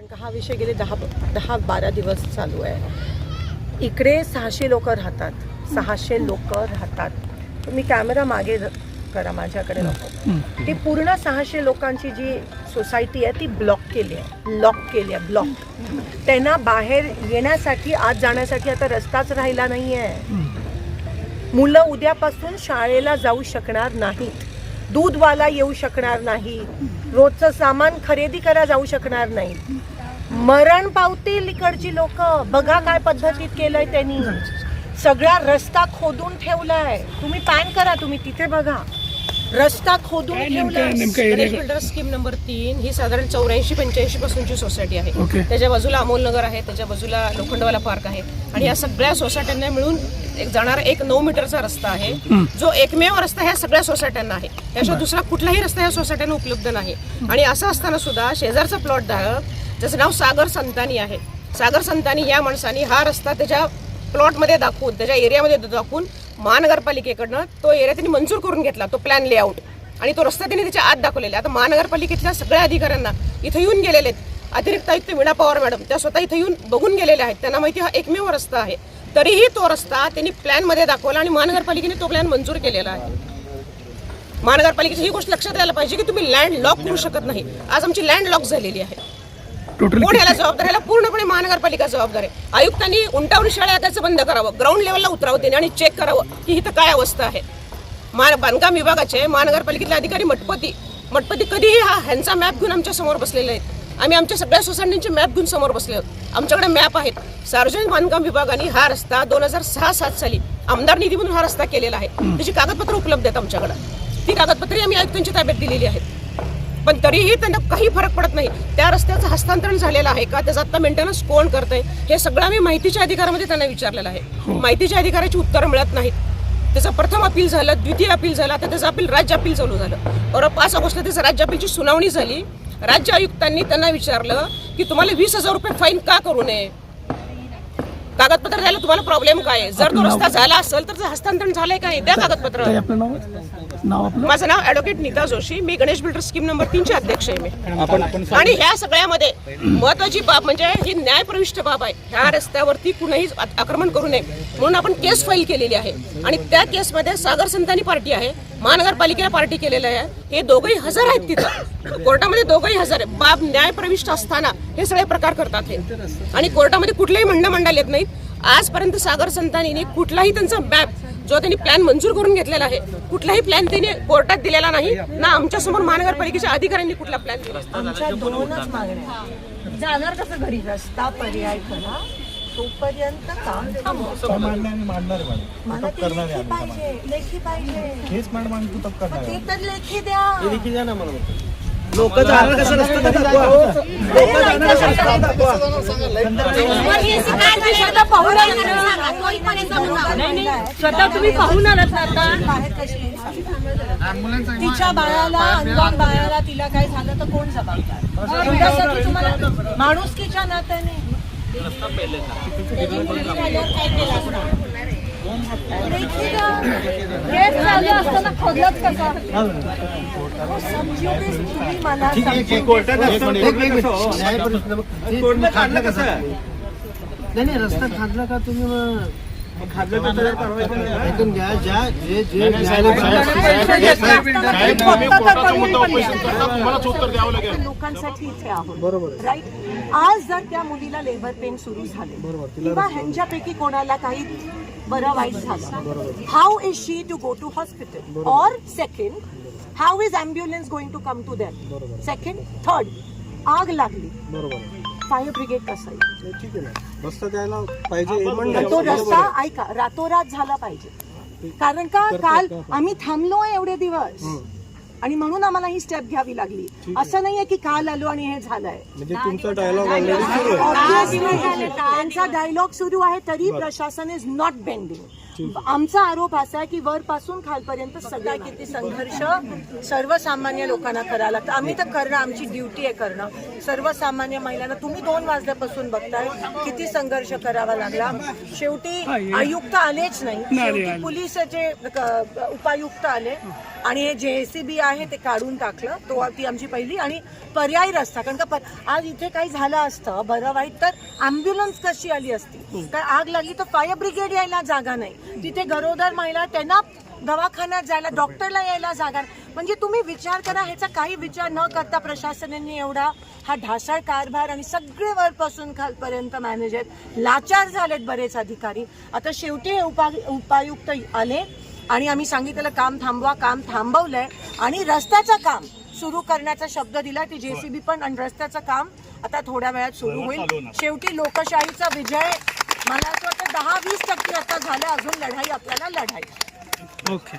कारण का हा विषय गेले 10-12 दिवस चालू आहे. इकडे 600 लोक राहतात, 600 लोक राहतात. तुम्ही कॅमेरा मागे करा, माझ्याकडे नको. ती पूर्ण 600 लोकांची जी सोसायटी आहे ती ब्लॉक केली आहे, लॉक केली आहे, ब्लॉक. त्यांना बाहेर येण्यासाठी, आत जाण्यासाठी आता रस्ताच राहिला नाही आहे. मुलं उद्यापासून शाळेला जाऊ शकणार नाहीत, दूधवाला येऊ शकणार नाही, रोजचं सामान खरेदी करा जाऊ शकणार नाही. मरण पावतील इकडची लोक. बघा काय पद्धतीत केलंय त्यांनी. सगळा रस्ता खोदून ठेवलाय. तुम्ही पॅन करा, तुम्ही तिथे बघा, रस्ता खोदून ठेवलाय. गणेश बिल्डर्स स्कीम नंबर 3 ही साधारण 84-85 पासूनची सोसायटी आहे. त्याच्या बाजूला अमोल नगर आहे, त्याच्या बाजूला लोखंडवाला पार्क आहे आणि या सगळ्या सोसायट्यांना मिळून जाणारा एक 9 मीटरचा रस्ता आहे, जो एकमेव रस्ता ह्या सगळ्या सोसायट्यांना आहे. त्याशिवाय दुसरा कुठलाही रस्ता ह्या सोसायट्यांना उपलब्ध नाही. आणि असं असताना सुद्धा शेजारचा प्लॉट धारक, ज्याचं नाव सागर संतानी आहे, सागर संतानी या माणसाने हा रस्ता त्याच्या प्लॉटमध्ये दाखवून, त्याच्या एरियामध्ये दाखवून महानगरपालिकेकडनं तो एरिया त्यांनी मंजूर करून घेतला, तो प्लॅन लेआउट, आणि तो रस्ता त्यांनी त्याच्या आत दाखवलेला. आता महानगरपालिकेतल्या सगळ्या अधिकाऱ्यांना इथं येऊन गेलेले आहेत. अतिरिक्त आयुक्त वीणा पवार मॅडम त्या स्वतः इथं येऊन बघून गेलेल्या आहेत. त्यांना माहिती हा एकमेव रस्ता आहे. तरीही तो रस्ता त्यांनी प्लॅनमध्ये दाखवला आणि महानगरपालिकेने तो प्लॅन मंजूर केलेला आहे. महानगरपालिकेची ही गोष्ट लक्षात यायला पाहिजे की तुम्ही लँड लॉक करू शकत नाही. आज आमची लँड लॉक झालेली आहे. कोण याला जबाबदार? याला पूर्णपणे महानगरपालिका जबाबदार आहे. आयुक्तांनी उंटावून शाळा आकायचं बंद करावं, ग्राउंड लेवलला उतरावं त्यांनी आणि चेक करावं की इथं काय अवस्था आहे. बांधकाम विभागाचे महानगरपालिकेतले अधिकारी मठपती कधीही हा ह्यांचा मॅप घेऊन आमच्या समोर बसलेले आहेत. आम्ही आमच्या सगळ्या सोसायटींचे मॅप घेऊन समोर बसले आहोत. आमच्याकडे मॅप आहेत. सार्वजनिक बांधकाम विभागाने हा रस्ता 2006-07 साली आमदार निधीमधून हा रस्ता केलेला आहे. त्याची कागदपत्र उपलब्ध आहेत आमच्याकडे. ती कागदपत्रे आम्ही आयुक्तांच्या ताब्यात दिलेली आहेत. पण तरीही त्यांना काही फरक पडत नाही. त्या रस्त्याचं हस्तांतरण झालेलं आहे का, त्याचा आता मेंटेनन्स कोण करतंय, हे सगळं आम्ही माहितीच्या अधिकारामध्ये त्यांना विचारलेलं आहे. माहितीच्या अधिकाराची उत्तरं मिळत नाहीत. त्याचं प्रथम अपील झालं, द्वितीय अपील झालं, आता त्याचं अपील राज्य अपील चालू झालं. और 5 ऑगस्टला त्याचं राज्य अपीलची सुनावणी झाली. राज्य आयुक्तांनी त्यांना विचारलं की तुम्हाला 20,000 रुपये फाईन का करू नये, कागदपत्र द्यायला तुम्हाला प्रॉब्लेम काय आहे? जर तो रस्ता झाला असेल तर हस्तांतरण झालंय का नाही, द्या कागदपत्र. माझं नाव ॲडव्होकेट नीता जोशी, मी गणेश बिल्डर्स स्कीम नंबर 3 चे अध्यक्ष आहे मी. आणि ह्या सगळ्यामध्ये महत्वाची बाब म्हणजे ही न्यायप्रविष्ट बाब आहे. ह्या रस्त्यावरती कुणीही आक्रमण करू नये म्हणून आपण केस फाईल केलेली आहे. आणि त्या केसमध्ये सागर संतानी पार्टी आहे, महानगरपालिकेला पार्टी केलेलं आहे. हे दोघंही हजर आहेत तिथं कोर्टामध्ये, दोघंही हजर आहे. बाब न्यायप्रविष्ट असताना हे सगळे प्रकार करतात हे. आणि कोर्टामध्ये कुठलेही म्हणणं मांडायला येत नाहीत. आजपर्यंत सागर संतानीने कुठलाही त्यांचा मॅप जो त्यांनी प्लॅन मंजूर करून घेतलेला आहे, कुठलाही प्लॅन त्यांनी कोर्टात दिलेला नाही ना आमच्या समोर महानगरपालिकेच्या अधिकाऱ्यांनी कुठला प्लॅन दिला. आमच्या 2च मागण्या. जाणार कसं घरी? रस्ता पर्याय करा, तोपर्यंत काम थांबवा. मला ते लेखी पाहिजे. ते तर लेखी द्या ना. मला लोक जाणार कसं रस्ता स्वतः तुम्ही पाहून आलात आता. तिच्या बाळाला, अनलॉक बाळाला तिला काय झालं तर कोण जबाबदार? तुम्हाला माणुसकीच्या नात्याने खोदलत कसा मला नाही, रस्ता खादला का तुम्ही लोकांसाठी इथे आहोत. बरोबर, राईट. आज जर त्या मुलीला लेबर पेन सुरू झाले किंवा ह्यांच्यापैकी कोणाला काही बरं वाईट झालं, how is she to go to hospital? और second, how is ambulance going to come to them? Second, third, आग लागली, फायर ब्रिगेड कसं येईल? ठीक आहे ना, रस्ता द्यायला पाहिजे. तो रस्ता ऐका रातोरात झाला पाहिजे. कारण का काल आम्ही थांबलोय एवढे दिवस आणि म्हणून आम्हाला ही स्टेप घ्यावी लागली. असं नाहीये की काल आलो आणि हे झालंय. म्हणजे तुमचा डायलॉग त्यांचा डायलॉग सुरू आहे तरी प्रशासन इज नॉट बेंडिंग. आमचा आरोप असा आहे की वरपासून खालपर्यंत सगळा किती संघर्ष सर्वसामान्य लोकांना करावा लागतं. आम्ही तर करणं, आमची ड्युटी आहे करणं. सर्वसामान्य महिलांना तुम्ही 2 वाजल्यापासून बघताय किती संघर्ष करावा लागला. शेवटी आयुक्त आलेच नाही, शेवटी पोलिसाचे उपायुक्त आले आणि हे JCB आहे ते काढून टाकलं. ती आमची पहिली आणि पर्यायी रस्ता. कारण का आज इथे काही झालं असतं बरं वाईट तर अँब्युलन्स कशी आली असती. कारण आग लागली तर फायर ब्रिगेड यायला जागा नाही, तिथे गरोदर महिला त्यांना दवाखान्यात जायला डॉक्टरला यायला जागा नाही. म्हणजे तुम्ही विचार करा, ह्याचा काही विचार न करता प्रशासनाने एवढा हा ढासळ कारभार आणि सगळे वरपासून खालपर्यंत मॅनेजर लाचार झालेत बरेच अधिकारी. आता शेवटी हे उपायुक्त आले आणि आम्ही सांगितलेलं काम थांबवा, काम थांबवलंय आणि रस्त्याचं काम सुरू करण्याचा शब्द दिला. ती JCB पण आणि रस्त्याचं काम आता थोड्या वेळात सुरू होईल. शेवटी लोकशाहीचा विजय मला असं वाटतं 10-20% आता झालं, अजून लढाई आपल्याला लढायची. ओके.